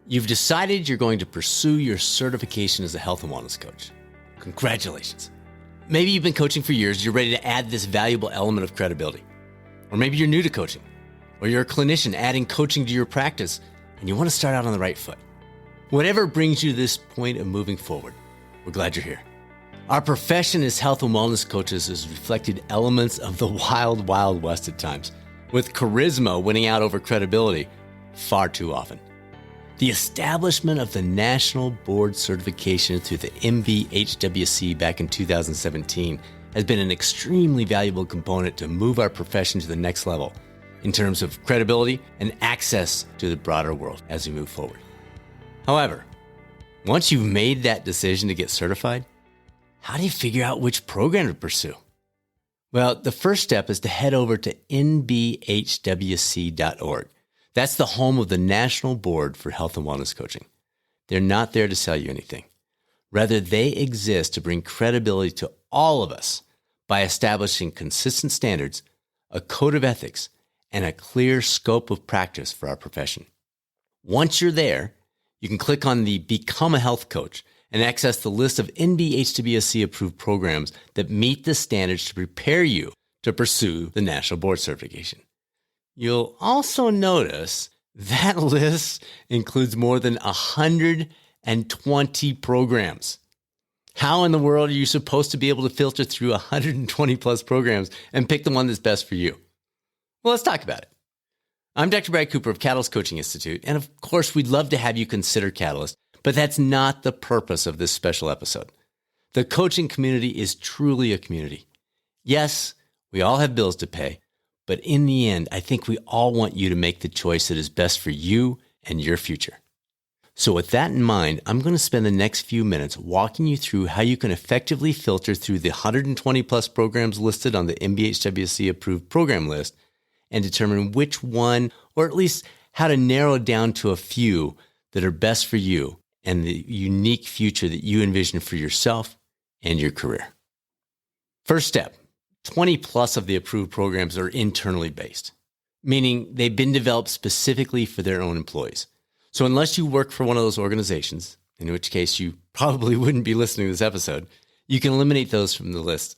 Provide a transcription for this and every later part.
You've decided you're going to pursue your certification as a health and wellness coach. Congratulations. Maybe you've been coaching for years, you're ready to add this valuable element of credibility. Or maybe you're new to coaching, or you're a clinician adding coaching to your practice, and you want to start out on the right foot. Whatever brings you to this point of moving forward, we're glad you're here. Our profession as health and wellness coaches has reflected elements of the wild, wild west at times, with charisma winning out over credibility far too often. The establishment of the National Board Certification through the NBHWC back in 2017 has been an extremely valuable component to move our profession to the next level in terms of credibility and access to the broader world as we move forward. However, once you've made that decision to get certified, how do you figure out which program to pursue? Well, the first step is to head over to NBHWC.org. That's the home of the National Board for Health and Wellness Coaching. They're not there to sell you anything. Rather, they exist to bring credibility to all of us by establishing consistent standards, a code of ethics, and a clear scope of practice for our profession. Once you're there, you can click on the Become a Health Coach and access the list of NBHWC-approved programs that meet the standards to prepare you to pursue the National Board Certification. You'll also notice that list includes more than 120 programs. How in the world are you supposed to be able to filter through 120 plus programs and pick the one that's best for you? Well, let's talk about it. I'm Dr. Brad Cooper of Catalyst Coaching Institute, and of course, we'd love to have you consider Catalyst, but that's not the purpose of this special episode. The coaching community is truly a community. Yes, we all have bills to pay, but in the end, I think we all want you to make the choice that is best for you and your future. So with that in mind, I'm going to spend the next few minutes walking you through how you can effectively filter through the 120 plus programs listed on the NBHWC approved program list and determine which one, or at least how to narrow it down to a few that are best for you and the unique future that you envision for yourself and your career. First step. 20 plus of the approved programs are internally based, meaning they've been developed specifically for their own employees. So unless you work for one of those organizations, in which case you probably wouldn't be listening to this episode, you can eliminate those from the list.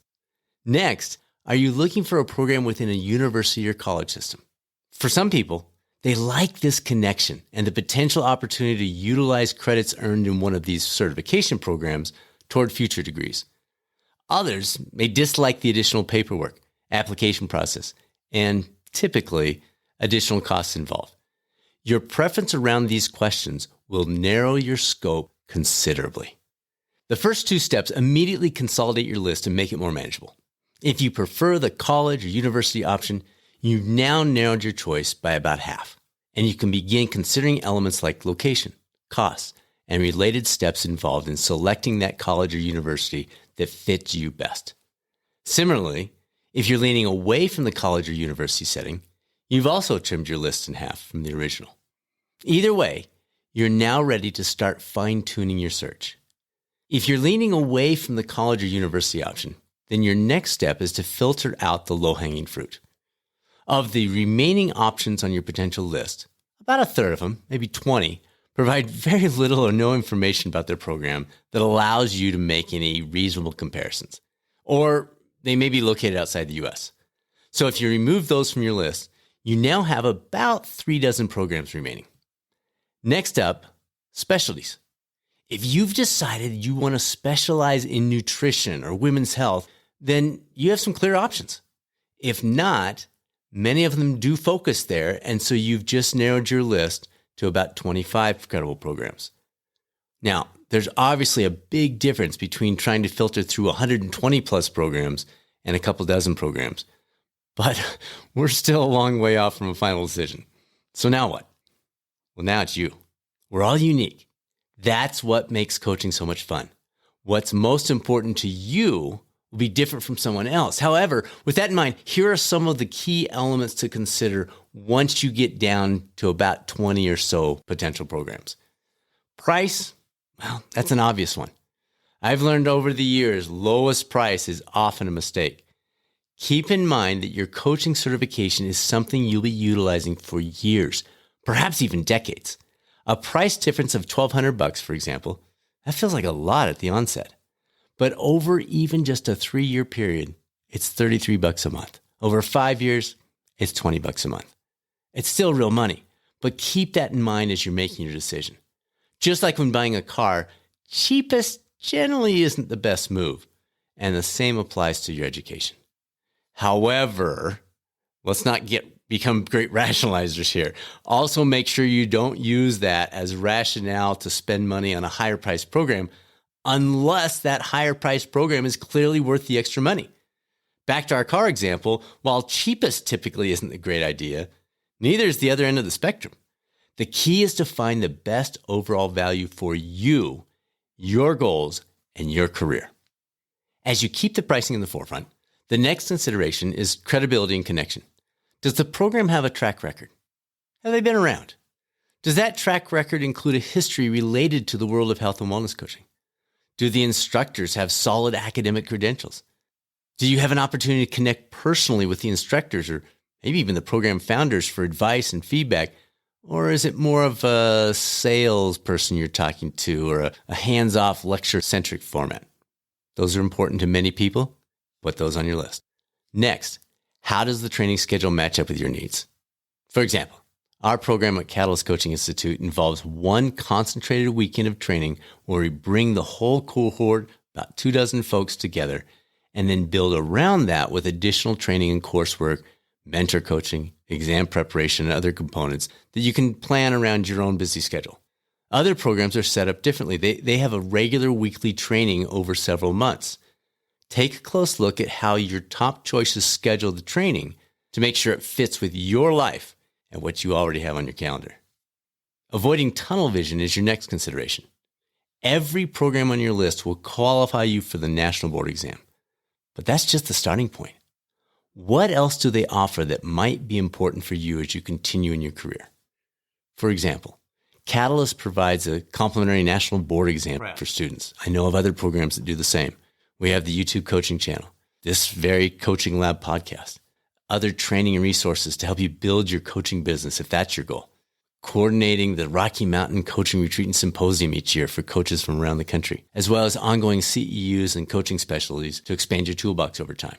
Next, are you looking for a program within a university or college system? For some people, they like this connection and the potential opportunity to utilize credits earned in one of these certification programs toward future degrees. Others may dislike the additional paperwork, application process, and typically additional costs involved. Your preference around these questions will narrow your scope considerably. The first two steps immediately consolidate your list and make it more manageable. If you prefer the college or university option, you've now narrowed your choice by about half, and you can begin considering elements like location, costs, and related steps involved in selecting that college or university that fits you best. Similarly, if you're leaning away from the college or university setting, you've also trimmed your list in half from the original. Either way, you're now ready to start fine-tuning your search. If you're leaning away from the college or university option, then your next step is to filter out the low-hanging fruit. Of the remaining options on your potential list, about a third of them, maybe 20, provide very little or no information about their program that allows you to make any reasonable comparisons. Or they may be located outside the US. So if you remove those from your list, you now have about 3 dozen programs remaining. Next up, specialties. If you've decided you want to specialize in nutrition or women's health, then you have some clear options. If not, many of them do focus there, and so you've just narrowed your list to about 25 credible programs. Now, there's obviously a big difference between trying to filter through 120 plus programs and a couple dozen programs, but we're still a long way off from a final decision. So now what? Well, now it's you. We're all unique. That's what makes coaching so much fun. What's most important to you will be different from someone else. However, with that in mind, here are some of the key elements to consider once you get down to about 20 or so potential programs. Price, well, that's an obvious one. I've learned over the years, lowest price is often a mistake. Keep in mind that your coaching certification is something you'll be utilizing for years, perhaps even decades. A price difference of $1,200, for example, that feels like a lot at the onset. But over even just a 3-year period, it's $33 a month. Over 5 years, it's $20 a month. It's still real money, but keep that in mind as you're making your decision. Just like when buying a car, cheapest generally isn't the best move, and the same applies to your education. However, let's not become great rationalizers here. Also, make sure you don't use that as rationale to spend money on a higher priced program unless that higher priced program is clearly worth the extra money. Back to our car example, while cheapest typically isn't a great idea, neither is the other end of the spectrum. The key is to find the best overall value for you, your goals, and your career. As you keep the pricing in the forefront, the next consideration is credibility and connection. Does the program have a track record? Have they been around? Does that track record include a history related to the world of health and wellness coaching? Do the instructors have solid academic credentials? Do you have an opportunity to connect personally with the instructors or maybe even the program founders for advice and feedback? Or is it more of a salesperson you're talking to or a hands-off lecture-centric format? Those are important to many people. Put those on your list. Next, how does the training schedule match up with your needs? For example, our program at Catalyst Coaching Institute involves one concentrated weekend of training where we bring the whole cohort, about 24 folks together, and then build around that with additional training and coursework, mentor coaching, exam preparation, and other components that you can plan around your own busy schedule. Other programs are set up differently. They have a regular weekly training over several months. Take a close look at how your top choices schedule the training to make sure it fits with your life and what you already have on your calendar. Avoiding tunnel vision is your next consideration. Every program on your list will qualify you for the national board exam, but that's just the starting point. What else do they offer that might be important for you as you continue in your career? For example, Catalyst provides a complimentary national board exam for students. I know of other programs that do the same. We have the YouTube coaching channel, this very Coaching Lab podcast, other training and resources to help you build your coaching business if that's your goal, coordinating the Rocky Mountain Coaching Retreat and Symposium each year for coaches from around the country, as well as ongoing CEUs and coaching specialties to expand your toolbox over time.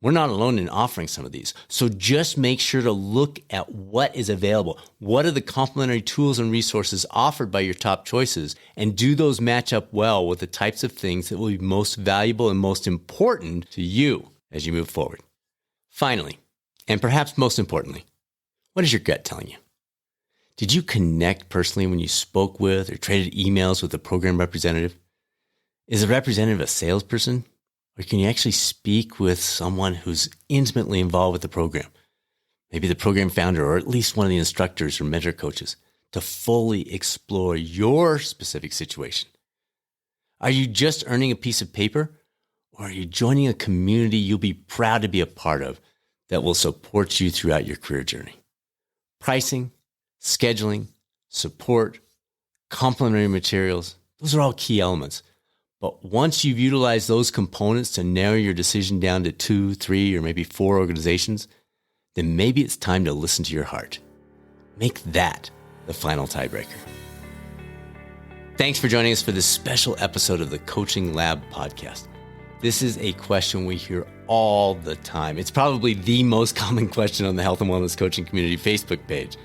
We're not alone in offering some of these, so just make sure to look at what is available. What are the complementary tools and resources offered by your top choices, and do those match up well with the types of things that will be most valuable and most important to you as you move forward. Finally, and perhaps most importantly, what is your gut telling you? Did you connect personally when you spoke with or traded emails with a program representative? Is the representative a salesperson? Or can you actually speak with someone who's intimately involved with the program? Maybe the program founder or at least one of the instructors or mentor coaches to fully explore your specific situation. Are you just earning a piece of paper, or are you joining a community you'll be proud to be a part of that will support you throughout your career journey? Pricing, scheduling, support, complementary materials, those are all key elements. But once you've utilized those components to narrow your decision down to 2, 3, or maybe 4 organizations, then maybe it's time to listen to your heart. Make that the final tiebreaker. Thanks for joining us for this special episode of the Coaching Lab podcast. This is a question we hear all the time. It's probably the most common question on the Health and Wellness Coaching Community Facebook page.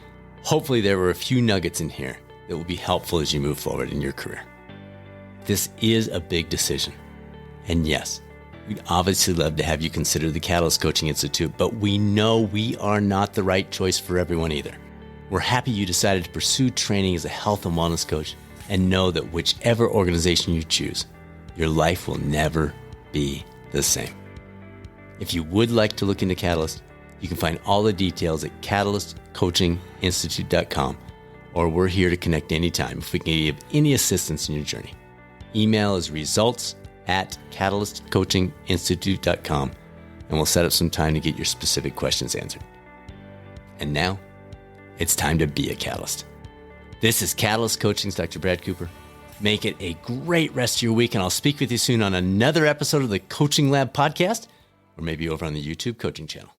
Hopefully there were a few nuggets in here that will be helpful as you move forward in your career. This is a big decision. And yes, we'd obviously love to have you consider the Catalyst Coaching Institute, but we know we are not the right choice for everyone either. We're happy you decided to pursue training as a health and wellness coach, and know that whichever organization you choose, your life will never be the same. If you would like to look into Catalyst, you can find all the details at catalystcoachinginstitute.com, or we're here to connect anytime if we can give any assistance in your journey. Email is results@catalystcoachinginstitute.com, and we'll set up some time to get your specific questions answered. And now, it's time to be a catalyst. This is Catalyst Coaching's Dr. Brad Cooper. Make it a great rest of your week, and I'll speak with you soon on another episode of the Coaching Lab podcast, or maybe over on the YouTube coaching channel.